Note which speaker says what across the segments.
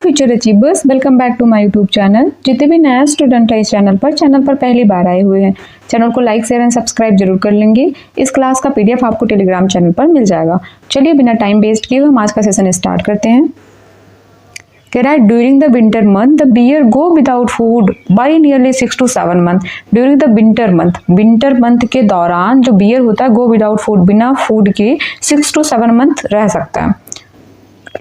Speaker 1: Future achievers, welcome back to my YouTube channel. जितने भी नया स्टूडेंट है इस चैनल पर पहली बार आए हुए हैं, चैनल को लाइक शेयर एंड सब्सक्राइब जरूर कर लेंगे। इस क्लास का पीडीएफ आपको टेलीग्राम चैनल पर मिल जाएगा। चलिए बिना टाइम वेस्ट किए हुए हम आज का सेशन स्टार्ट करते हैं। कह रहा है during the winter month the bear go without food by nearly 6 to 7 month. During the winter month के दौरान जो बियर होता है गो विदाउट फूड, बिना फूड के 6 to 7 मंथ रह सकता है।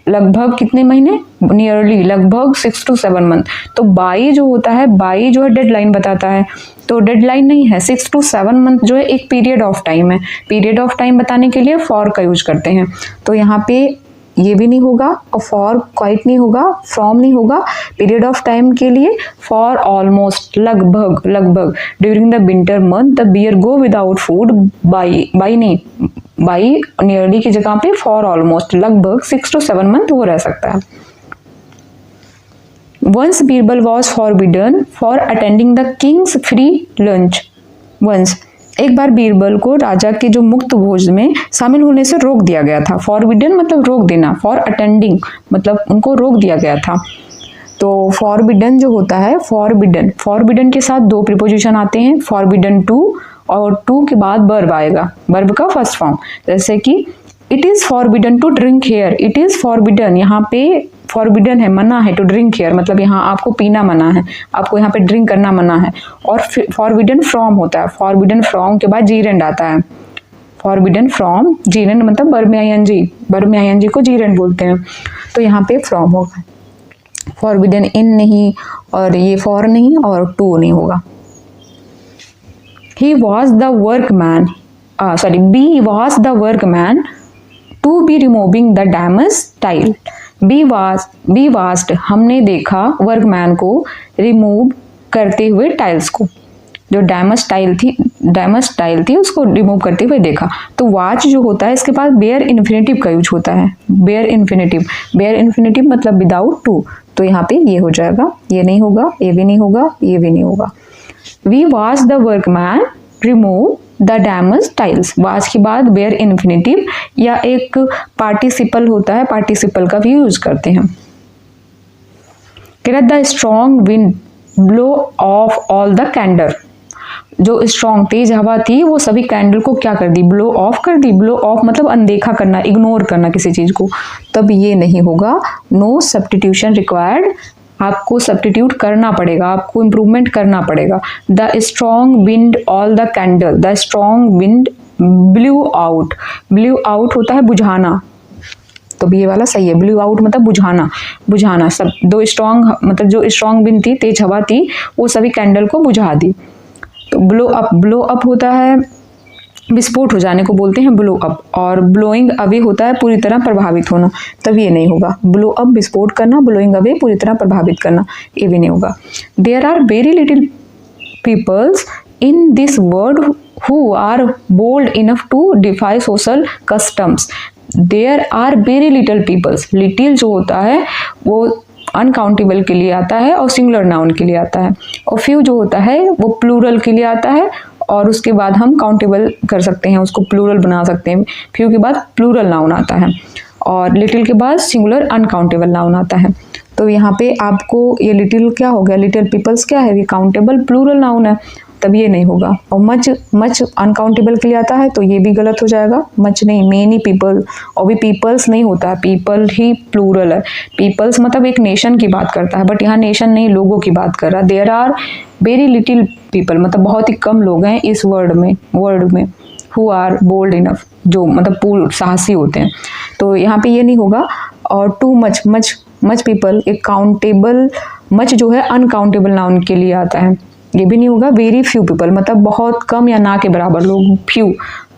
Speaker 1: लगभग कितने महीने? नियरली लगभग 6 to 7 मंथ। तो बाई जो होता है, बाई जो है डेडलाइन बताता है, तो डेडलाइन नहीं है, 6 to 7 मंथ जो है एक पीरियड ऑफ टाइम है। पीरियड ऑफ टाइम बताने के लिए फॉर का यूज करते हैं। तो यहाँ पे ये भी नहीं होगा और फॉर क्वाइट नहीं होगा, फ्रॉम नहीं होगा। पीरियड ऑफ टाइम के लिए फॉर ऑलमोस्ट, लगभग। During the winter month the bear go without food by nearly की जगह पे फॉर ऑलमोस्ट, लगभग 6 to 7 मंथ वो रह सकता है। Once Birbal was forbidden for attending the king's free lunch. Once एक बार बीरबल को राजा के जो मुक्त भोज में शामिल होने से रोक दिया गया था। फॉरबिडन मतलब रोक देना, फॉर अटेंडिंग मतलब उनको रोक दिया गया था। तो फॉरबिडन जो होता है, फॉरबिडन के साथ दो प्रीपोजिशन आते हैं, फॉरबिडन टू, और टू के बाद वर्ब आएगा, वर्ब का फर्स्ट फॉर्म। जैसे कि it is forbidden to drink here. It is forbidden, यहाँ पे फॉरबिडन है, मना है, टू ड्रिंक हेयर मतलब यहाँ आपको पीना मना है, आपको यहाँ पे ड्रिंक करना मना है। और फॉरबिडन फ्रॉम होता है, फॉरबिडन फ्रॉम के बाद जीरेंड आता है। फॉरबिडन फ्रॉम, जीरेंड मतलब वर्ब में आईएनजी को जीरेंड बोलते हैं। तो यहाँ पे फ्रॉम होगा, फॉरबिडन इन नहीं, और ये फॉर नहीं, और टू नहीं होगा। He was the workman, B was the workman to be removing the damaged tile. B was हमने देखा वर्कमैन को रिमूव करते हुए टाइल्स को, जो डैमेज टाइल थी उसको रिमूव करते हुए देखा। तो वॉच जो होता है इसके पास बेयर इन्फिनेटिव का यूज होता है, बेयर इन्फिनेटिव मतलब विदाउट टू। तो यहाँ पे ये हो जाएगा, ये नहीं होगा, ये भी नहीं होगा, ये भी नहीं होगा। We watched the workman remove the damaged tiles। watch के बाद बेयर इन्फिनेटिव या एक पार्टिसिपल होता है, पार्टिसिपल का भी यूज करते हैं। The strong wind blow of all the candle. जो स्ट्रॉन्ग तेज हवा थी वो सभी कैंडल को क्या कर दी? ब्लो ऑफ कर दी। ब्लो ऑफ मतलब अनदेखा करना, इग्नोर करना किसी चीज को। तब ये नहीं होगा, नो सब्स्टिट्यूशन रिक्वायर्ड, आपको सब्स्टिट्यूट करना पड़ेगा, आपको इम्प्रूवमेंट करना पड़ेगा। The strong wind all the candle, the strong wind blew out. Blew out होता है बुझाना, तो ये वाला सही है। ब्लू आउट मतलब बुझाना सब। दो स्ट्रॉन्ग मतलब जो स्ट्रॉन्ग विंड थी, तेज हवा थी, वो सभी कैंडल को बुझा दी। तो ब्लो अप होता है विस्फोट हो जाने को बोलते हैं ब्लो अप, और ब्लोइंग अवे होता है पूरी तरह प्रभावित होना। तब ये नहीं होगा, ब्लो अप विस्फोट करना, ब्लोइंग अवे पूरी तरह प्रभावित करना, ये भी नहीं होगा। There are very little peoples in this world who are bold enough to defy social customs. There are very little peoples, little जो होता है वो अनकाउंटेबल के लिए आता है और सिंगुलर नाउन के लिए आता है, और फ्यू जो होता है वो प्लूरल के लिए आता है, और उसके बाद हम काउंटेबल कर सकते हैं, उसको प्लूरल बना सकते हैं। फ्यू के बाद प्लूरल नाउन आता है, और लिटिल के बाद सिंगुलर अनकाउंटेबल नाउन आता है। तो यहाँ पे आपको ये लिटिल क्या हो गया, लिटिल पीपल्स क्या है, ये काउंटेबल प्लूरल नाउन है, तब ये नहीं होगा। और मच अनकाउंटेबल के लिए आता है, तो ये भी गलत हो जाएगा। मच नहीं, मेनी पीपल, और भी पीपल्स नहीं होता है, पीपल ही प्लूरल है। पीपल्स मतलब एक नेशन की बात करता है, बट यहाँ नेशन नहीं, लोगों की बात कर रहा है। There are very little people मतलब बहुत ही कम लोग हैं इस वर्ल्ड में हु आर बोल्ड इनफ, जो मतलब पूर्ण साहसी होते हैं। तो यहाँ पे ये नहीं होगा। और टू मच पीपल, एक काउंटेबल, मच जो है अनकाउंटेबल नाउन के लिए आता है, ये भी नहीं होगा। वेरी फ्यू पीपल मतलब बहुत कम या ना के बराबर लोग।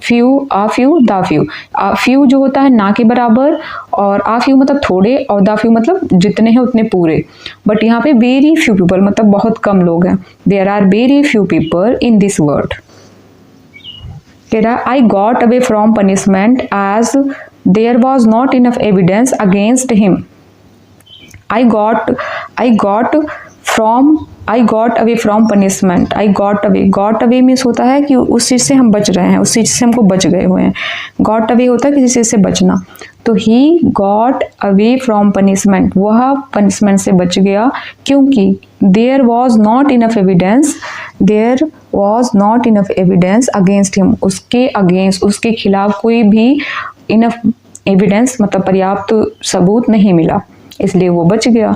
Speaker 1: Few uh few the few, few जो होता है ना के बराबर, और आ फ्यू मतलब थोड़े, और द फ्यू मतलब जितने हैं उतने पूरे। बट यहाँ पे वेरी फ्यू पीपल मतलब बहुत कम लोग हैं। There are very few people in this world. I got away from punishment as there was not enough evidence against him. I got from, I got away from punishment, I got away means होता है कि उस चीज़ से हम बच रहे हैं, उस चीज़ से हमको बच गए हुए हैं। गॉट अवे होता है किसी चीज़ से बचना। तो he got away from punishment, वह पनिशमेंट से बच गया क्योंकि there was not enough evidence against him, उसके अगेंस्ट, उसके खिलाफ कोई भी इनफ एविडेंस मतलब पर्याप्त सबूत नहीं मिला, इसलिए वो बच गया।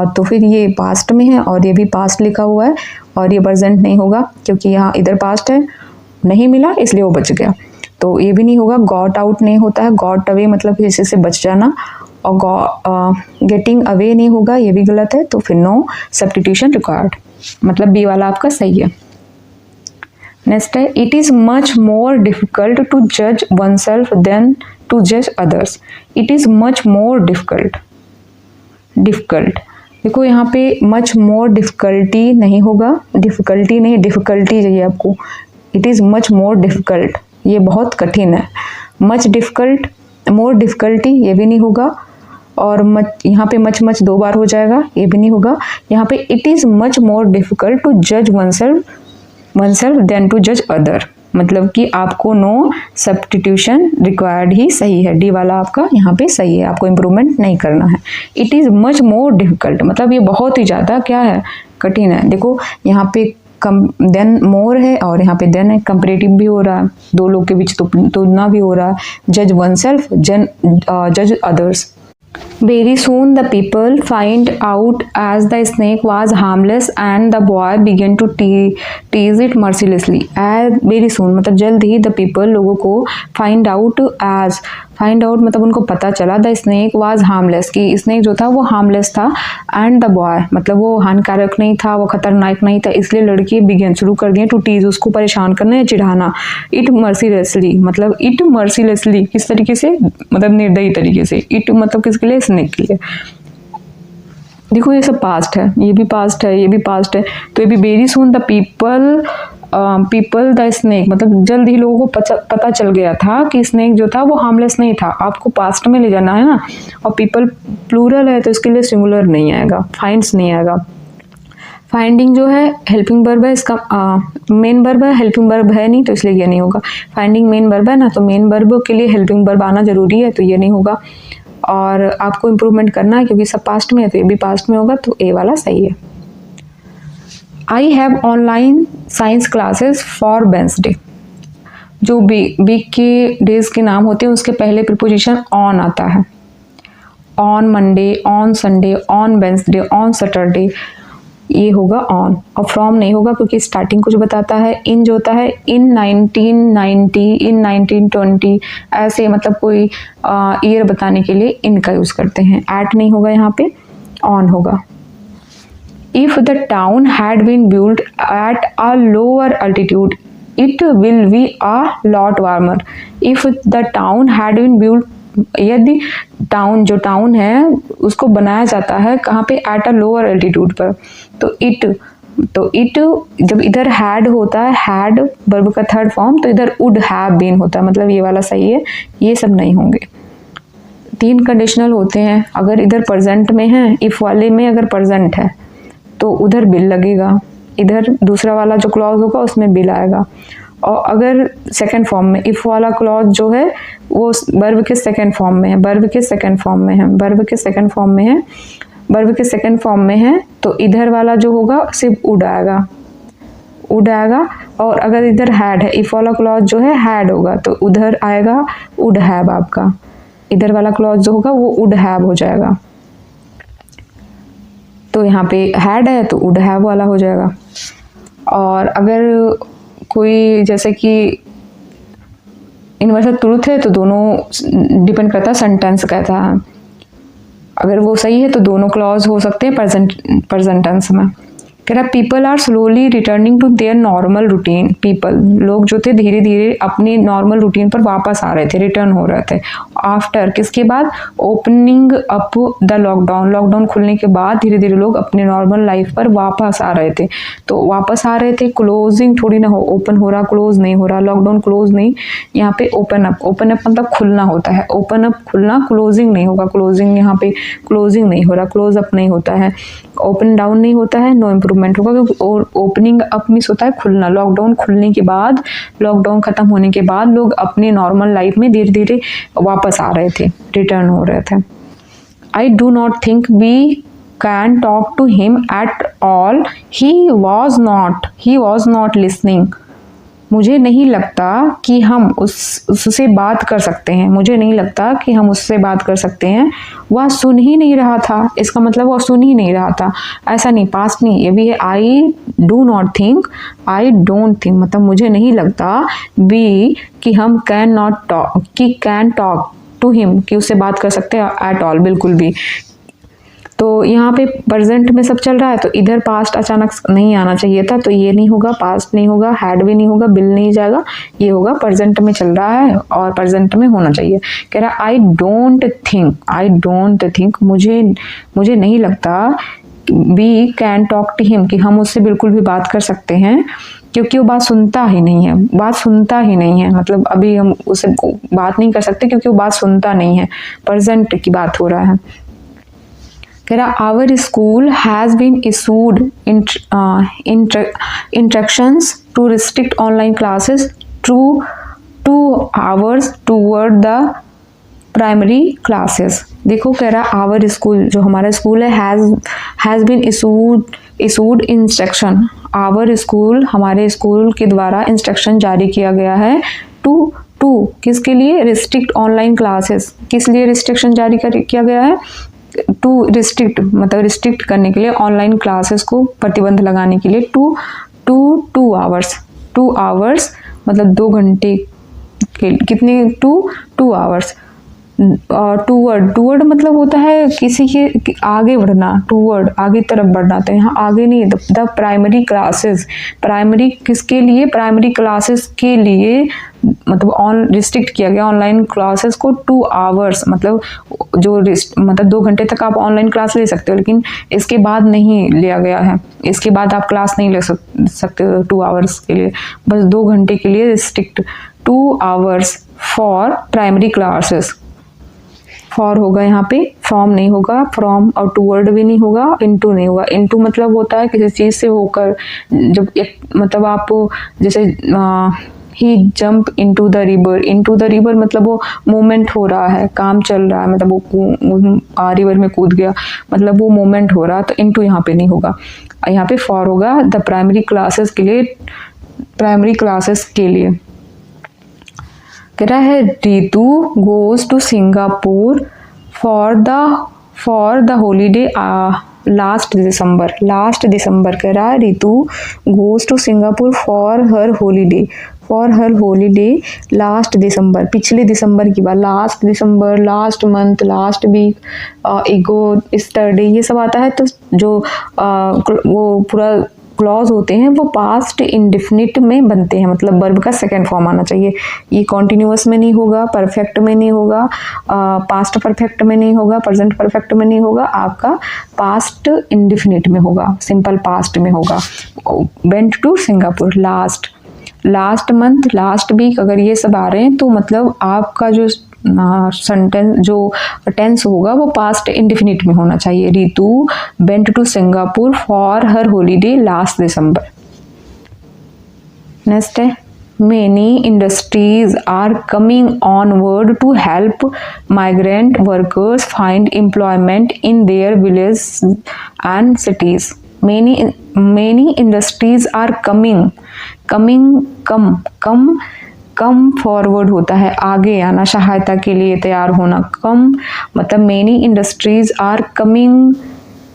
Speaker 1: तो फिर ये पास्ट में है और ये भी पास्ट लिखा हुआ है और ये प्रेजेंट नहीं होगा क्योंकि यहाँ इधर पास्ट है, नहीं मिला इसलिए वो बच गया। तो ये भी नहीं होगा, गॉट आउट नहीं होता है, गॉट अवे मतलब किसी से बच जाना, और गेटिंग अवे नहीं होगा, ये भी गलत है। तो फिर नो सब्स्टिट्यूशन रिक्वायर्ड, मतलब बी वाला आपका सही है। नेक्स्ट है, it is much more difficult to जज वन सेल्फ देन टू जज others. It is much more difficult, देखो यहाँ पे मच मोर डिफिकल्टी नहीं होगा, डिफिकल्टी नहीं, डिफिकल्टी चाहिए आपको। It is much more difficult, ये बहुत कठिन है। मच डिफिकल्ट, मोर डिफिकल्टी, ये भी नहीं होगा। और मच, यहाँ पे मच 2 बार हो जाएगा, ये भी नहीं होगा। यहाँ पे it is much more difficult to जज वन सेल्फ देन टू जज अदर, मतलब कि आपको नो सब्स्टिट्यूशन रिक्वायर्ड ही सही है। डी वाला आपका यहाँ पे सही है, आपको इम्प्रूवमेंट नहीं करना है। It is much more difficult मतलब ये बहुत ही ज़्यादा क्या है, कठिन है। देखो यहाँ पे कम देन मोर है और यहाँ पे देन है, कंपेरेटिव भी हो रहा है, दो लोग के बीच तुलना भी हो रहा है। जज वन सेल्फ, जज others. Very soon the people find out as the snake was harmless and the boy began to tease it mercilessly. As very soon मतलब जल्द ही the people लोगों को find out मतलब उनको पता चला the snake was harmless कि snake जो था वो harmless था and the boy मतलब वो हानिकारक नहीं था, वो खतरनाक नहीं था, इसलिए लड़की begin शुरू कर दिए to tease उसको परेशान करना या चिढ़ाना। it mercilessly मतलब it mercilessly किस तरीके से, मतलब निर्दयी तरीके से। it मतलब किसके लिए, स्नेक के लिए। देखो ये सब पास्ट है, ये भी पास्ट है, ये भी पास्ट है। तो ये भी very soon the people the snake मतलब जल्द ही लोगों को पता चल गया था कि स्नेक जो था वो हार्मलेस नहीं था। आपको पास्ट में ले जाना है ना, और पीपल प्लूरल है तो इसके लिए सिंगुलर नहीं आएगा, फाइंड्स नहीं आएगा। फाइंडिंग जो है हेल्पिंग वर्ब है, इसका मेन वर्ब है, हेल्पिंग वर्ब है नहीं तो इसलिए ये नहीं होगा। फाइंडिंग मेन वर्ब है ना, तो मेन वर्ब के लिए हेल्पिंग वर्ब आना जरूरी है, तो ये नहीं होगा। और आपको इम्प्रूवमेंट करना है क्योंकि सब पास्ट में है तो ये भी पास्ट में होगा, तो ए वाला सही है। I have online science classes for Wednesday. जो वीक के डेज के नाम होते हैं उसके पहले प्रीपोजिशन ऑन आता है। On Monday, on Sunday, on Wednesday, on Saturday, ये होगा ऑन। और फ्रॉम नहीं होगा क्योंकि स्टार्टिंग कुछ बताता है। इन जो होता है इन 1990, इन 1920, ऐसे मतलब कोई ईयर बताने के लिए इन का यूज़ करते हैं। एट नहीं होगा, यहाँ पे ऑन होगा। If the town had been built at a lower altitude it will be a lot warmer. If the town had been built, यदि टाउन जो टाउन है उसको बनाया जाता है कहाँ पे, एट अ लोअर एल्टीट्यूड पर, तो इट जब इधर हैड होता है, हैड वर्ब का थर्ड फॉर्म, तो इधर वुड हैव बीन होता है, मतलब ये वाला सही है, ये सब नहीं होंगे। 3 कंडीशनल होते हैं, अगर इधर प्रेजेंट में है, इफ वाले में अगर प्रेजेंट है तो उधर बिल लगेगा, इधर दूसरा वाला जो क्लॉज होगा उसमें बिल आएगा। और अगर सेकंड फॉर्म में, इफ वाला क्लॉज जो है वो वर्ब के सेकंड फॉर्म में है, वर्ब के सेकंड फॉर्म में है, वर्ब के सेकंड फॉर्म में है, वर्ब के सेकंड फॉर्म में है, तो इधर वाला जो होगा सिर्फ वुड आएगा, वुड आएगा। और अगर इधर हैड है, इफ वाला क्लॉज जो है हैड होगा तो उधर आएगा वुड हैव आपका, इधर वाला क्लॉज जो होगा वो वुड हैव हो जाएगा। तो यहाँ पे हैड है तो वुड हैव वाला हो जाएगा। और अगर कोई जैसे कि यूनिवर्सल ट्रूथ है तो दोनों डिपेंड करता है सेंटेंस कहता है, अगर वो सही है तो दोनों क्लॉज हो सकते हैं प्रेजेंट टेंस में। कह रहा people are slowly returning to their normal routine, people लोग जो थे धीरे धीरे अपनी नॉर्मल रूटीन पर वापस आ रहे थे, रिटर्न हो रहे थे। आफ्टर किसके बाद, opening up the lockdown, lockdown खुलने के बाद धीरे धीरे लोग अपने नॉर्मल लाइफ पर वापस आ रहे थे। तो वापस आ रहे थे, क्लोजिंग थोड़ी ना हो, ओपन हो रहा क्लोज नहीं हो रहा, लॉकडाउन क्लोज नहीं, यहाँ पे ओपन अप, ओपन अप मतलब खुलना होता है, ओपन अप खुलना, क्लोजिंग नहीं होगा, क्लोजिंग यहाँ पे क्लोजिंग नहीं हो रहा, क्लोज अप नहीं होता है, ओपन डाउन नहीं होता है, नो इम्प्रूवमेंट होगा, क्योंकि ओपनिंग अप मीन्स होता है खुलना, लॉकडाउन खुलने के बाद, लॉकडाउन खत्म होने के बाद लोग अपने नॉर्मल लाइफ में धीरे धीरे वापस आ रहे थे, रिटर्न हो रहे थे। I do not think we can talk to him at all, he was not listening, मुझे नहीं लगता कि हम उससे बात कर सकते हैं, मुझे नहीं लगता कि हम उससे बात कर सकते हैं, वह सुन ही नहीं रहा था, इसका मतलब वह सुन ही नहीं रहा था, ऐसा नहीं, पास्ट नहीं, ये भी है, आई do not think, I don't think मतलब मुझे नहीं लगता, बी कि हम कैन नॉट टॉक, कि कैन टॉक टू हिम कि उससे बात कर सकते हैं एट ऑल, बिल्कुल भी। तो यहाँ पे प्रेजेंट में सब चल रहा है, तो इधर पास्ट अचानक नहीं आना चाहिए था, तो ये नहीं होगा, पास्ट नहीं होगा, हैड भी नहीं होगा, बिल नहीं जाएगा, ये होगा प्रेजेंट में चल रहा है और प्रेजेंट में होना चाहिए। कह रहा आई डोंट थिंक, मुझे नहीं लगता, we can talk to him कि हम उससे बिल्कुल भी बात कर सकते हैं, क्योंकि वो बात सुनता ही नहीं है, मतलब अभी हम उससे बात नहीं कर सकते क्योंकि वो बात सुनता नहीं है, प्रेजेंट की बात हो रहा है। कह रहा our school has been issued instructions to restrict online classes to 2 hours toward the primary classes. देखो कह रहा आवर स्कूल, जो हमारा स्कूल है, has been issued instruction, our school हमारे स्कूल के द्वारा इंस्ट्रक्शन जारी किया गया है, टू किसके लिए, रिस्ट्रिक्ट ऑनलाइन क्लासेस, किस लिए रिस्ट्रिक्शन जारी किया गया है, टू रिस्ट्रिक्ट मतलब रिस्ट्रिक्ट करने के लिए, ऑनलाइन क्लासेस को प्रतिबंध लगाने के लिए, टू आवर्स मतलब 2 घंटे के, कितने, 2 आवर्स, टूवर्ड मतलब होता है किसी के आगे बढ़ना, टूवर्ड आगे तरफ बढ़ना, तो यहाँ आगे नहीं, द प्राइमरी क्लासेस, प्राइमरी किसके लिए, प्राइमरी क्लासेस के लिए, मतलब ऑन रिस्ट्रिक्ट किया गया ऑनलाइन क्लासेस को 2 आवर्स, मतलब जो मतलब 2 घंटे तक आप ऑनलाइन क्लास ले सकते हो, लेकिन इसके बाद नहीं लिया गया है, इसके बाद आप क्लास नहीं ले सकते 2 आवर्स के लिए, बस 2 घंटे के लिए restrict, 2 hours for primary classes. For होगा यहाँ पे, फ्रॉम नहीं होगा, फ्रॉम और टूवर्ड भी नहीं होगा, इनटू नहीं होगा, इनटू मतलब होता है किसी चीज़ से होकर, जब एक मतलब आप जैसे ही जंप इनटू द रिवर मतलब वो मूवमेंट हो रहा है, काम चल रहा है, मतलब वो रिवर में कूद गया, मतलब वो मूवमेंट हो रहा है, तो इनटू यहाँ पे नहीं होगा, यहाँ पे फॉर होगा, द प्राइमरी क्लासेस के लिए, प्राइमरी क्लासेस के लिए। कह रहा है Ritu goes to Singapore for the holiday last December. कह रहा है Ritu goes to Singapore for her holiday last December, पिछले दिसंबर की बात, last December, last month, last week, ago, yesterday, ये सब आता है, तो जो वो पूरा क्लॉज होते हैं वो पास्ट इंडेफिनिट में बनते हैं, मतलब वर्ब का सेकंड फॉर्म आना चाहिए, ये कॉन्टिन्यूअस में नहीं होगा, परफेक्ट में नहीं होगा, पास्ट परफेक्ट में नहीं होगा, प्रेजेंट परफेक्ट में नहीं होगा, आपका पास्ट इंडेफिनिट में होगा, सिंपल पास्ट में होगा। Went to Singapore, last month, last week, अगर ये सब आ रहे हैं तो मतलब आपका जो सेंटेंस जो टेंस होगा वो पास्ट इंडेफिनिट में होना चाहिए। Ritu went to Singapore for her holiday last December. Next है many industries are coming onward to help migrant workers find employment in their village and cities. Many industries are come forward होता है, आगे आना, सहायता के लिए तैयार होना, कम मतलब many industries are coming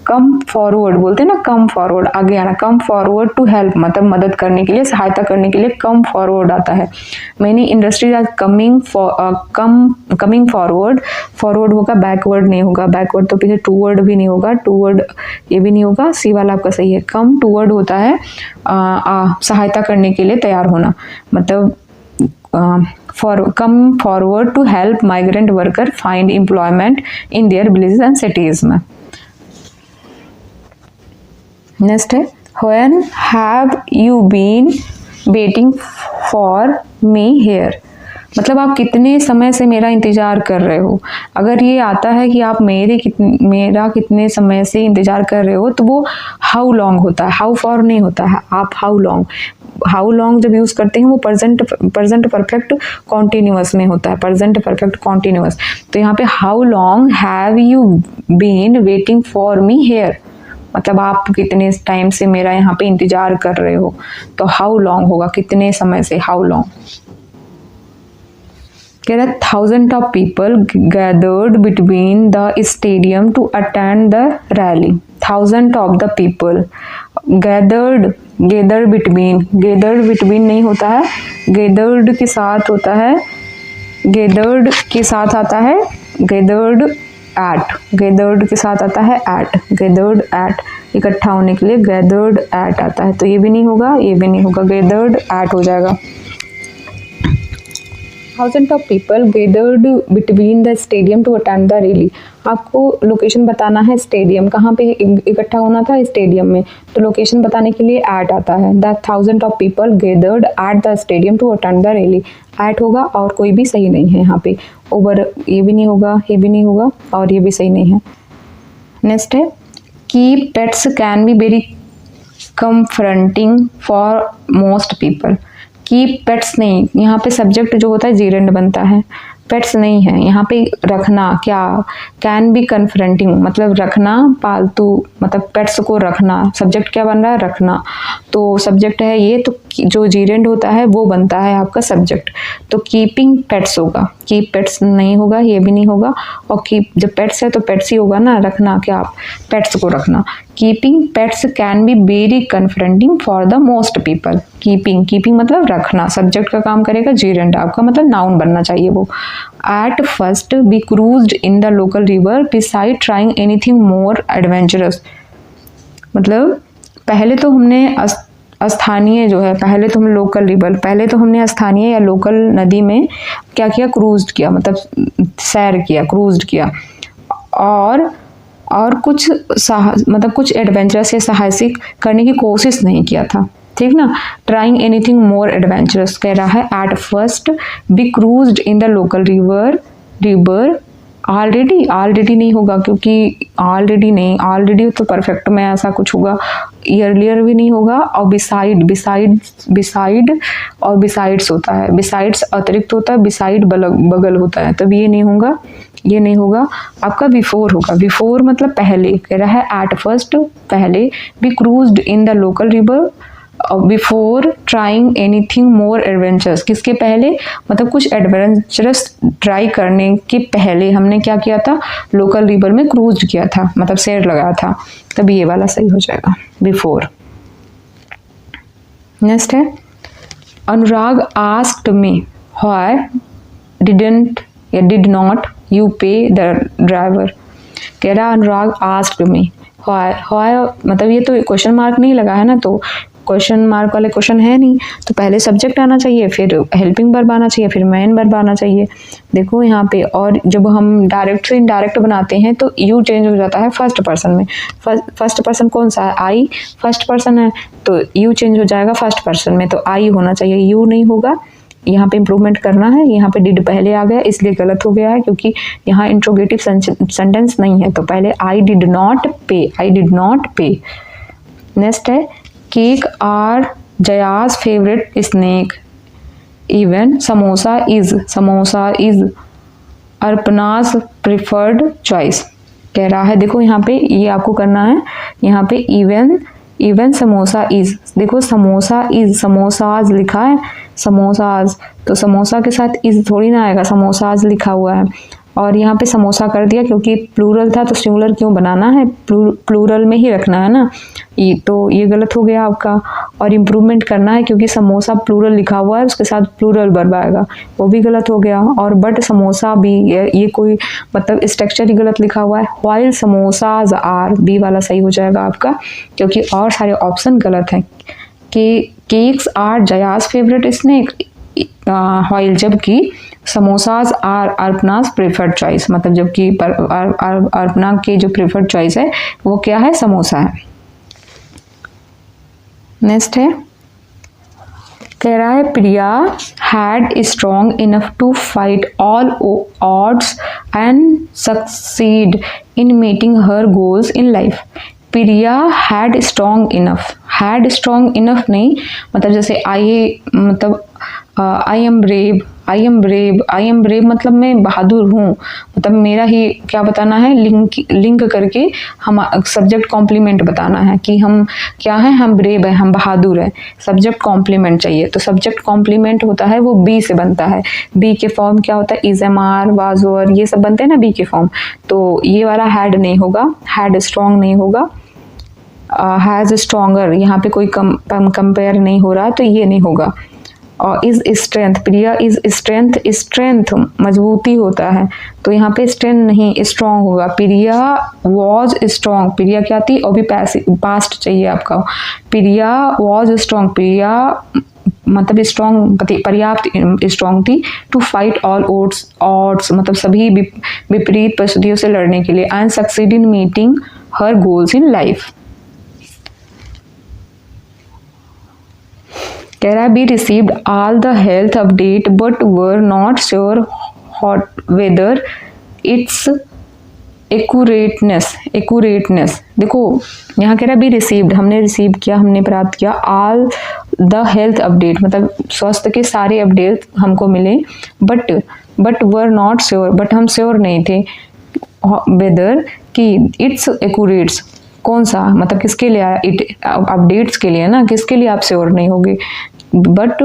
Speaker 1: come forward बोलते हैं ना, कम फॉरवर्ड, आगे आना, कम फॉरवर्ड टू हेल्प मतलब मदद करने के लिए, सहायता करने के लिए कम फॉरवर्ड आता है। Many industries are coming forward, forward होगा बैकवर्ड नहीं होगा, बैकवर्ड तो पीछे टूवर्ड भी नहीं होगा, टूवर्ड ये भी नहीं होगा, सी वाला आपका सही है। कम टूवर्ड होता है सहायता करने के लिए तैयार होना, मतलब come forward to help migrant worker find employment in their villages and cities में। नेक्स्ट है when have you been waiting for me here, मतलब आप कितने समय से मेरा इंतज़ार कर रहे हो। अगर ये आता है कि आप मेरा कितने समय से इंतज़ार कर रहे हो तो वो हाउ लॉन्ग होता है, हाउ फॉर नहीं होता है। आप हाउ लॉन्ग जब यूज़ करते हैं वो प्रेजेंट परफेक्ट कॉन्टिन्यूअस में होता है, प्रेजेंट परफेक्ट कॉन्टिन्यूअस। तो यहाँ पे how long have you been waiting for me here, मतलब आप कितने टाइम से मेरा यहाँ पे इंतज़ार कर रहे हो, तो हाउ लॉन्ग होगा कितने समय से, हाउ लॉन्ग। कह रहा है 1000 of people gathered between the stadium to attend the rally। 1000 of the people gathered between नहीं होता है, gathered के साथ होता है, gathered के साथ आता है gathered के साथ आता है gathered at, इकट्ठा होने के लिए gathered at आता है, तो ये भी नहीं होगा, ये भी नहीं होगा, gathered at हो जाएगा। 1000 of people gathered between the stadium to attend the rally। आपको लोकेशन बताना है, स्टेडियम कहाँ पे इकट्ठा होना था, स्टेडियम में, तो लोकेशन बताने के लिए एट आता है। The 1000 of people gathered at the stadium to attend the rally, at होगा और कोई भी सही नहीं है यहाँ पे, ओवर ये भी नहीं होगा, ये भी नहीं होगा और ये भी सही नहीं है। नेक्स्ट है keep pets can be very confronting for most people. Keep pets नहीं, यहाँ पे सब्जेक्ट जो होता है जीरेंड बनता है, पेट्स नहीं है यहाँ पे। रखना क्या, कैन बी कन्फ्रंटिंग मतलब रखना, पालतू मतलब पेट्स को रखना, सब्जेक्ट क्या बन रहा है, रखना, तो सब्जेक्ट है ये, तो जो जीरेंड होता है वो बनता है आपका सब्जेक्ट, तो कीपिंग पेट्स होगा, कीप पेट्स नहीं होगा, ये भी नहीं होगा, और कीप जब पेट्स है तो पेट्स ही होगा ना, रखना क्या, आप पेट्स को रखना। Keeping pets can be very confronting for the most people. Keeping मतलब रखना, सब्जेक्ट का काम करेगा जीरेंड, आपका मतलब नाउन बनना चाहिए वो। At first we cruised in the local river beside trying anything more adventurous, मतलब पहले तो हमने स्थानीय जो है, पहले तो हम लोकल रिवर, पहले तो हमने स्थानीय या लोकल नदी में क्या किया, क्रूज किया, मतलब सैर किया, क्रूज किया, और कुछ मतलब कुछ एडवेंचरस या साहसिक करने की कोशिश नहीं किया था, ठीक ना। ट्राइंग एनीथिंग मोर एडवेंचरस कह रहा है। At first be cruised in the local river already नहीं होगा क्योंकि ऑलरेडी नहीं, ऑलरेडी तो परफेक्ट में ऐसा कुछ होगा, ईयरलियर भी नहीं होगा, और बिसाइड और बिसाइड्स होता है, बिसाइड्स अतिरिक्त होता है, बिसाइड बगल होता है, तब ये नहीं होगा, ये नहीं होगा, आपका बिफोर होगा। बिफोर मतलब पहले, कह रहा है एट फर्स्ट पहले, be cruised in the local river before trying anything more adventurous, किसके पहले मतलब कुछ एडवेंचरस ट्राई करने के पहले हमने क्या किया था, लोकल रिवर में क्रूज किया था, मतलब सैर लगाया था, तभी ये वाला सही हो जाएगा, बिफोर। नेक्स्ट है अनुराग आस्क्ड मी व्हाई डिडंट या डिड नॉट यू पे द ड्राइवर। कह रहा अनुराग आस्क्ड मी व्हाई मतलब ये तो क्वेश्चन मार्क नहीं लगा है ना, तो क्वेश्चन मार्क वाले क्वेश्चन है नहीं, तो पहले सब्जेक्ट आना चाहिए, फिर हेल्पिंग वर्ब आना चाहिए, फिर मेन वर्ब आना चाहिए। देखो यहाँ पे, और जब हम डायरेक्ट से इनडायरेक्ट बनाते हैं तो यू चेंज हो जाता है फर्स्ट पर्सन में। फर्स्ट पर्सन कौन सा है, आई फर्स्ट पर्सन है, तो यू चेंज हो जाएगा फर्स्ट पर्सन में, तो आई होना चाहिए, यू नहीं होगा। यहाँ पे इम्प्रूवमेंट करना है, यहाँ पे डिड पहले आ गया इसलिए गलत हो गया है, क्योंकि यहाँ इंट्रोगेटिव सेंटेंस नहीं है, तो पहले I did not pay. Next है cake are Jaya's favourite snack, even samosa is Arpana's preferred choice. कह रहा है देखो यहाँ पे ये आपको करना है, यहाँ पे इवन समोसा इज, देखो समोसा इज, समोसाज लिखा है, समोसाज, तो समोसा के साथ इज थोड़ी ना आएगा, समोसाज लिखा हुआ है, और यहाँ पे समोसा कर दिया, क्योंकि प्लूरल था तो सिंगुलर क्यों बनाना है, प्लूरल में ही रखना है ना, तो ये गलत हो गया आपका। और इम्प्रूवमेंट करना है, क्योंकि समोसा प्लूरल लिखा हुआ है, उसके साथ प्लूरल वर्ब आएगा, वो भी गलत हो गया। और बट समोसा भी, ये कोई मतलब स्ट्रक्चर ही गलत लिखा हुआ है। व्हाइल समोसाज आर, बी वाला सही हो जाएगा आपका, क्योंकि और सारे ऑप्शन गलत हैं। कि cakes are Jaya's favourite snack, while जबकि samosas are Arpana's preferred choice, मतलब जबकि अर्पना की जो प्रेफर्ड चॉइस है वो क्या है, समोसा है। नेक्स्ट है, कह रहा है Priya had strong enough to fight all odds and succeed in meeting her goals in life. Priya had strong enough नहीं, मतलब जैसे आई एम ब्रेव मतलब मैं बहादुर हूँ, मतलब मेरा ही क्या बताना है, लिंक करके हम सब्जेक्ट कॉम्प्लीमेंट बताना है कि हम क्या है, हम ब्रेव है, हम बहादुर है, सब्जेक्ट कॉम्प्लीमेंट चाहिए। तो सब्जेक्ट कॉम्प्लीमेंट होता है वो बी से बनता है। बी के फॉर्म क्या होता है, is am are, was were, ये सब बनते हैं ना बी के फॉर्म। तो ये वाला हैड नहीं होगा, हैड स्ट्रॉन्ग नहीं होगा। हैज स्ट्रॉन्गर, यहाँ पे कोई कंपेयर नहीं हो रहा, तो ये नहीं होगा। और is strength, Priya is strength मजबूती होता है, तो यहाँ पे स्ट्रेंथ नहीं, स्ट्रॉन्ग होगा। प्रिया वॉज स्ट्रॉन्ग, प्रिया क्या थी, और भी पास्ट चाहिए आपका। प्रिया वॉज स्ट्रॉन्ग, प्रिया मतलब स्ट्रॉन्ग, पर्याप्त स्ट्रॉन्ग थी। टू फाइट ऑल ऑड्स मतलब सभी विपरीत परिस्थितियों से लड़ने के लिए। And succeed in meeting her goals in life. कह रहा है be received all the health update but were not sure whether its accurateness. देखो यहाँ कह रहा है बी रिसीव्ड, हमने रिसीव किया, हमने प्राप्त किया। ऑल द हेल्थ अपडेट मतलब स्वास्थ्य के सारे अपडेट हमको मिले। But were not sure, but हम श्योर नहीं थे वेदर कि इट्स एक्यूरेट्स, कौन सा मतलब किसके लिए आया, इट अपडेट्स के लिए ना, किसके लिए आप श्योर नहीं होगे। बट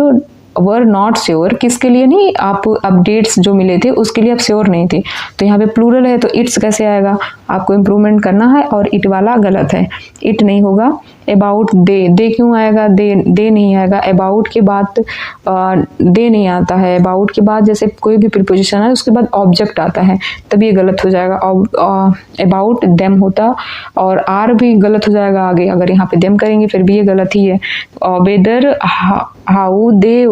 Speaker 1: वर नॉट श्योर, किसके लिए नहीं, आप अपडेट्स जो मिले थे उसके लिए आप श्योर नहीं थे। तो यहाँ पे प्लूरल है तो इट्स कैसे आएगा, आपको इम्प्रूवमेंट करना है, और इट वाला गलत है, इट नहीं होगा। अबाउट दे क्यों आएगा, दे नहीं आएगा। अबाउट के बाद दे नहीं आता है। अबाउट के बाद जैसे कोई भी प्रीपोजिशन है उसके बाद ऑब्जेक्ट आता है, तब ये गलत हो जाएगा। अबाउट देम होता, और आर भी गलत हो जाएगा आगे, अगर यहाँ पे देम करेंगे फिर भी ये गलत ही है। Whether how they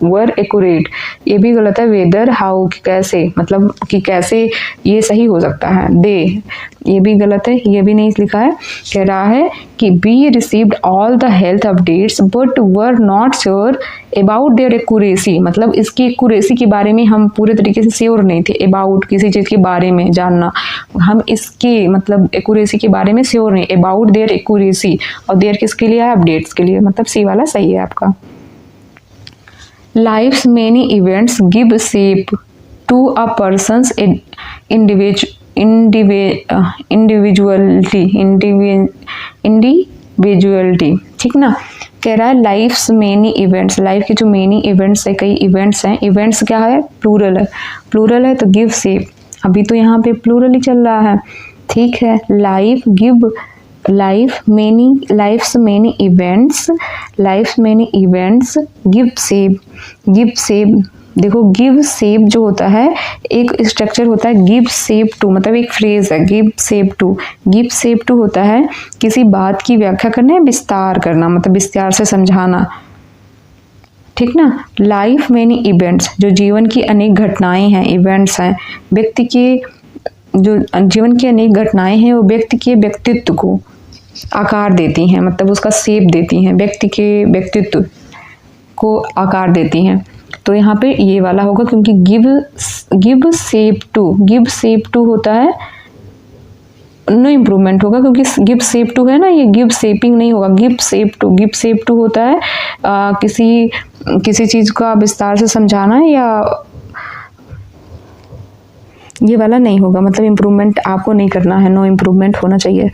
Speaker 1: were accurate, ये भी गलत है। वेदर हाउ कैसे, मतलब कि कैसे, ये सही हो सकता है। दे ये भी गलत है, ये भी नहीं लिखा है। कह रहा है कि B received all the health updates but were not sure about their accuracy, मतलब इसकी एक्यूरेसी के बारे में हम पूरे तरीके से श्योर नहीं थे। अबाउट किसी चीज़ के बारे में जानना, हम इसके मतलब एक्यूरेसी के बारे में श्योर नहीं। अबाउट देयर एक्यूरेसी, और देयर किसके लिए है, अपडेट्स के लिए, मतलब सी वाला सही है आपका। Life's many events give shape to a person's individuality, ठीक ना। कह रहा है लाइफ्स मेनी इवेंट्स, लाइफ के जो मेनी इवेंट्स है, कई इवेंट्स हैं। इवेंट्स क्या है, प्लूरल है तो गिव शेप, अभी तो यहाँ पे प्लूरल ही चल रहा है, ठीक है। Life's many events give shape. देखो गिव शेप जो होता है एक स्ट्रक्चर होता है, गिव शेप टू मतलब एक फ्रेज है, गिव शेप टू होता है किसी बात की व्याख्या करना है, विस्तार करना, मतलब विस्तार से समझाना, ठीक ना। लाइफ मेनी इवेंट्स, जो जीवन की अनेक घटनाएं हैं, इवेंट्स हैं। व्यक्ति के जो जीवन की अनेक घटनाएं हैं वो व्यक्ति के व्यक्तित्व को आकार देती हैं, मतलब उसका शेप देती हैं, व्यक्ति के व्यक्तित्व को आकार देती हैं। तो यहाँ पे ये वाला होगा, क्योंकि गिव शेप टू होता है, नो इम्प्रूवमेंट होगा, क्योंकि गिव शेप टू है ना, ये गिव शेपिंग नहीं होगा। गिव शेप टू होता है किसी चीज़ का विस्तार से समझाना, या ये वाला नहीं होगा, मतलब इम्प्रूवमेंट आपको नहीं करना है, नो इम्प्रूवमेंट होना चाहिए।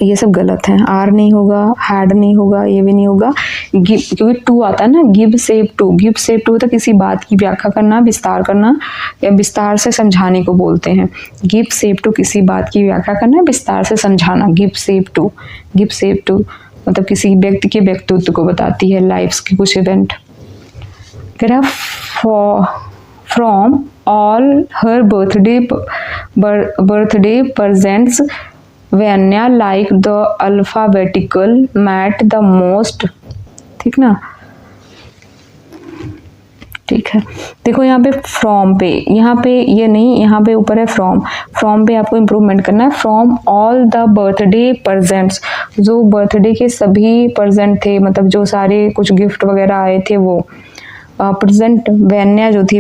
Speaker 1: ये सब गलत है। आर नहीं होगा, हैड नहीं होगा, ये भी नहीं होगा। गिव, क्योंकि टू आता है ना, give save to, give save to तो किसी बात की व्याख्या करना, विस्तार करना या विस्तार से समझाने को बोलते हैं। गिव सेव टू किसी बात की व्याख्या करना, विस्तार से समझाना, give save to. Give save to मतलब किसी व्यक्ति के व्यक्तित्व को बताती है, लाइफ्स के कुछ इवेंट। कह रहा from all her birthday presents Vanya like the alphabetical mat the most, ठीक ना, ठीक है। देखो यहाँ पे फ्रॉम पे, यहाँ पे ये नहीं, यहाँ पे ऊपर है फ्रॉम, फ्रॉम पे आपको इम्प्रूवमेंट करना है। From all the birthday presents, जो बर्थडे के सभी प्रेजेंट थे, मतलब जो सारे कुछ गिफ्ट वगैरह आए थे वो प्रेजेंट। वैन्या जो थी,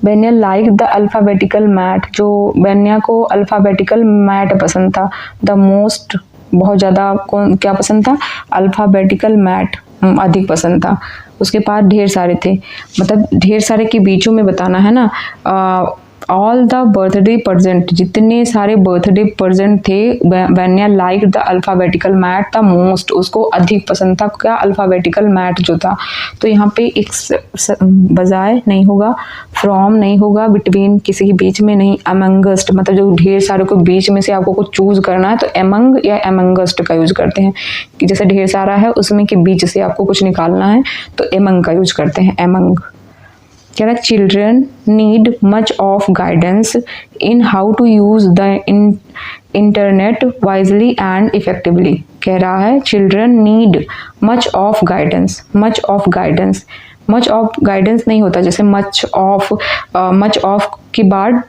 Speaker 1: वैन्या लाइक द अल्फ़ाबेटिकल मैट, जो वैन्या को अल्फ़ाबेटिकल मैट पसंद था। द मोस्ट बहुत ज़्यादा कौन क्या पसंद था, अल्फ़ाबेटिकल मैट अधिक पसंद था। उसके पास ढेर सारे थे, मतलब ढेर सारे के बीचों में बताना है ना। ऑल द बर्थडे प्रेजेंट, जितने सारे बर्थडे प्रेजेंट थे, Vanya like the alphabetical mat the most, उसको अधिक पसंद था क्या, अल्फ़ाबेटिकल मैट जो था। तो यहाँ पे एक बजाय नहीं होगा, फ्रॉम नहीं होगा, बिटवीन किसी के बीच में नहीं, अमंगस्ट मतलब जो ढेर सारे को बीच में से आपको कुछ चूज करना है तो एमंग या एमंगस्ट का यूज करते हैं, कि जैसे ढेर सारा है उसमें के बीच से आपको कुछ निकालना है तो एमंग का यूज करते हैं, एमंग। कह रहा children need much of guidance in how to use the internet wisely and effectively. कह रहा है children need much of guidance, much of guidance, much of guidance नहीं होता, जैसे मच ऑफ के बाद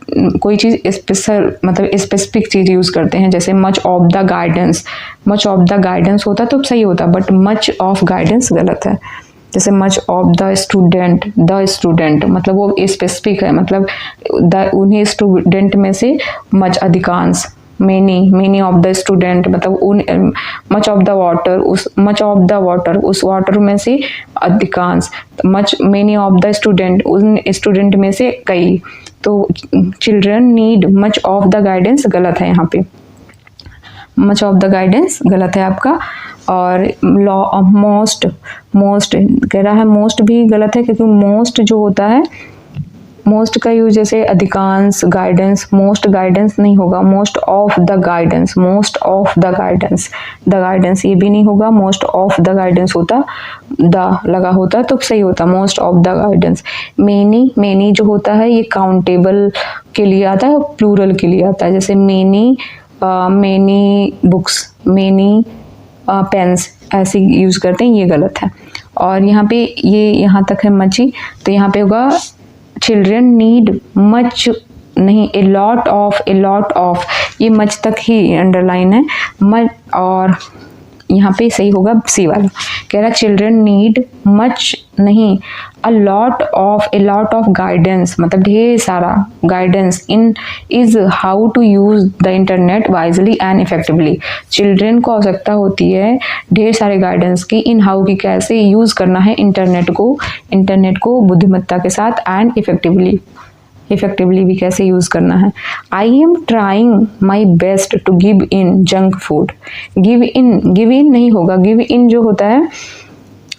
Speaker 1: कोई चीज़ स्पेशल मतलब स्पेसिफिक चीज़ यूज़ करते हैं, जैसे much of the guidance, much of the guidance होता तो सही होता, बट मच ऑफ गाइडेंस गलत है। जैसे मच ऑफ द स्टूडेंट मतलब वो स्पेसिफिक है, मतलब उन्हीं स्टूडेंट में से मच अधिकांश, मेनी ऑफ द स्टूडेंट मतलब उन, मच ऑफ द वाटर उस वाटर में से अधिकांश, मेनी ऑफ द स्टूडेंट उन स्टूडेंट में से कई। तो children need much of the guidance गलत है, यहाँ पे मच ऑफ द गाइडेंस गलत है आपका। और लॉ मोस्ट कह रहा है मोस्ट भी गलत है, क्योंकि मोस्ट जो होता है, मोस्ट का यूज जैसे अधिकांश, गाइडेंस, मोस्ट गाइडेंस नहीं होगा, most of the guidance, the guidance ये भी नहीं होगा, मोस्ट ऑफ द गाइडेंस होता, द लगा होता तो सही होता, most of the guidance. Many जो होता है ये काउंटेबल के लिए आता है, प्लूरल के लिए आता है, जैसे मेनी बुक्स, मेनी पेन्स ऐसे यूज करते हैं, ये गलत है। और यहाँ पे ये यहाँ तक है मची, तो यहाँ पे होगा चिल्ड्रन नीड मच नहीं, ए लॉट ऑफ, ये मच तक ही अंडरलाइन है, मच, और यहाँ पे सही होगा सी वाला। कह रहा चिल्ड्रन नीड मच नहीं, अ लॉट ऑफ गाइडेंस मतलब ढेर सारा guidance in is how to use the internet wisely and effectively. Children को आवश्यकता होती है ढेर सारे गाइडेंस की, इन हाउ की कैसे यूज करना है इंटरनेट को बुद्धिमत्ता के साथ, एंड इफेक्टिवली भी कैसे यूज करना है। I am trying my best to give in junk food, give in नहीं होगा, गिव इन जो होता है,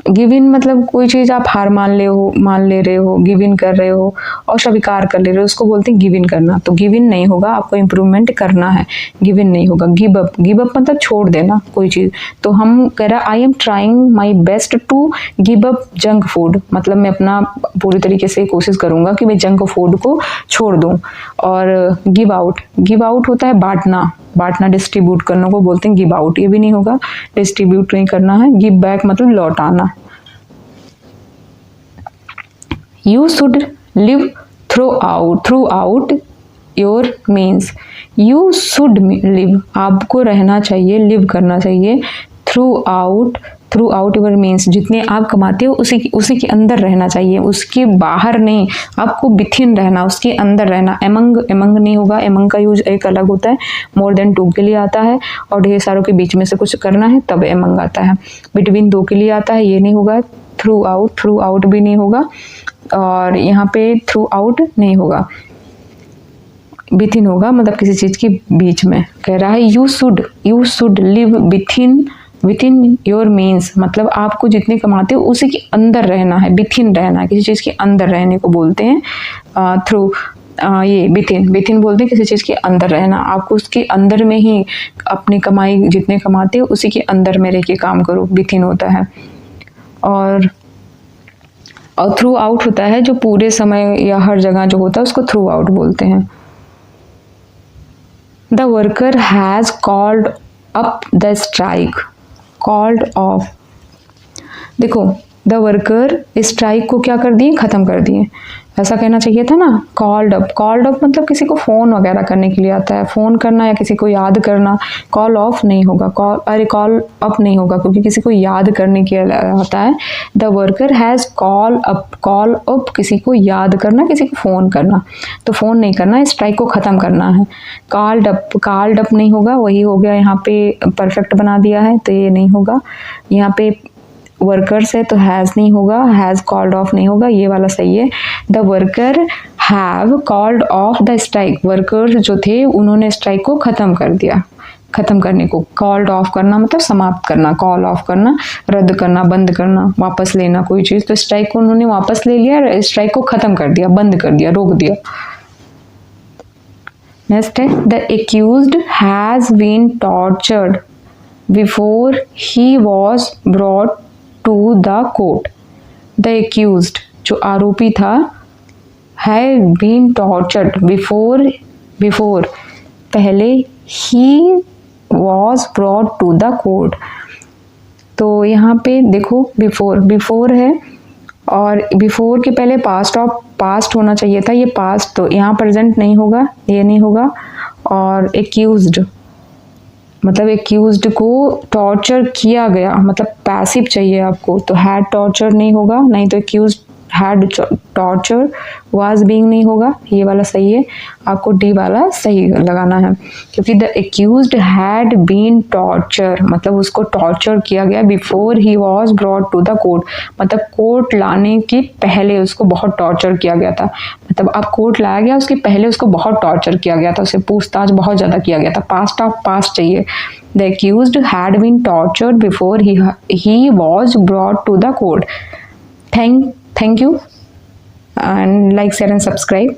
Speaker 1: गिव इन मतलब कोई चीज़ आप हार मान ले रहे हो, गिव इन कर रहे हो और स्वीकार कर ले रहे हो, उसको बोलते हैं गिव इन करना। तो गिव इन नहीं होगा, आपको इम्प्रूवमेंट करना है, गिव इन नहीं होगा। गिव अप मतलब छोड़ देना कोई चीज़। तो हम कह रहा I am trying my best to give up junk food, मतलब मैं अपना पूरी तरीके से कोशिश करूँगा कि मैं जंक फूड को छोड़ दूँ। और गिव आउट होता है बांटना, डिस्ट्रीब्यूट करने को बोलते हैं गिव आउट, ये भी नहीं होगा, डिस्ट्रीब्यूट नहीं करना है। गिव बैक मतलब लौटाना। You should live through out your means, you should live आपको रहना चाहिए, लिव करना चाहिए, थ्रू आउट योर मीन्स जितने आप कमाते हो उसी के अंदर रहना चाहिए, उसके बाहर नहीं, आपको विथिन रहना, उसके अंदर रहना। एमंग नहीं होगा, एमंग का यूज एक अलग होता है, मोर देन 2 के लिए आता है, और ढेर सारों के बीच में से कुछ करना है तब एमंग आता है। बिटवीन 2 के लिए आता है, ये नहीं होगा। थ्रू आउट भी नहीं होगा, और यहाँ पे थ्रू आउट नहीं होगा, विथिन होगा, मतलब किसी चीज़ के बीच में। कह रहा है you should live within with in your means मतलब आपको जितने कमाते हो उसी के अंदर रहना है, विथ इन रहना है, किसी चीज़ के अंदर रहने को बोलते हैं थ्रू ये विथ इन बोलते हैं किसी चीज़ के अंदर रहना। आपको उसके अंदर में ही अपनी कमाई जितने कमाते हो उसी के अंदर में रह के काम करो, विथ इन होता है। और थ्रू आउट होता है जो पूरे समय या हर जगह जो होता है उसको थ्रू आउट बोलते हैं। The worker has called up the strike, called off, देखो द वर्कर स्ट्राइक को क्या कर दिए, ख़त्म कर दिए, ऐसा कहना चाहिए था ना। कॉल्ड अप, कॉल्ड अप मतलब किसी को फ़ोन वगैरह करने के लिए आता है, फ़ोन करना या किसी को याद करना। कॉल ऑफ नहीं होगा, कॉल अप नहीं होगा क्योंकि किसी को याद करने के लिए आता है। The worker has call up किसी को याद करना, किसी को फ़ोन करना, तो फ़ोन नहीं करना, स्ट्राइक को ख़त्म करना है। कॉल्ड अप नहीं होगा, वही हो गया, यहाँ पे परफेक्ट बना दिया है तो ये नहीं होगा। यहाँ पे वर्कर्स है तो हैज़ नहीं होगा, हैज़ कॉल्ड ऑफ नहीं होगा, ये वाला सही है। The worker have called off the strike, workers जो थे उन्होंने स्ट्राइक को ख़त्म कर दिया। ख़त्म करने को कॉल्ड ऑफ करना मतलब समाप्त करना, कॉल ऑफ करना रद्द करना, बंद करना, वापस लेना कोई चीज़, तो स्ट्राइक को उन्होंने वापस ले लिया, स्ट्राइक को ख़त्म कर दिया, बंद कर दिया, रोक दिया। नेक्स्ट है the accused has been tortured before he was brought to the court. The accused जो आरोपी था, है बीन टॉर्चर्ड बिफोर पहले, he was brought to the court. तो यहाँ पे देखो बिफोर है और बिफोर के पहले पास्ट होना चाहिए था, ये पास्ट, तो यहाँ प्रेजेंट नहीं होगा, ये नहीं होगा। और एक्यूज्ड मतलब एक्यूज्ड को टॉर्चर किया गया, मतलब पैसिव चाहिए आपको, तो हैड टॉर्चर नहीं होगा, नहीं तो accused had torture, was being नहीं होगा, ये वाला सही है, आपको डी वाला सही लगाना है क्योंकि the accused had been torture मतलब उसको टॉर्चर किया गया before he was brought to the court, मतलब कोर्ट लाने के पहले उसको बहुत टॉर्चर किया गया था, मतलब अब कोर्ट लाया गया उसके पहले उसको बहुत टॉर्चर किया गया था, उसे पूछताछ बहुत ज़्यादा किया गया था, पास्ट ऑफ पास्ट चाहिए। The accused had been tortured before he was brought to the court. Thank you and like, share and subscribe.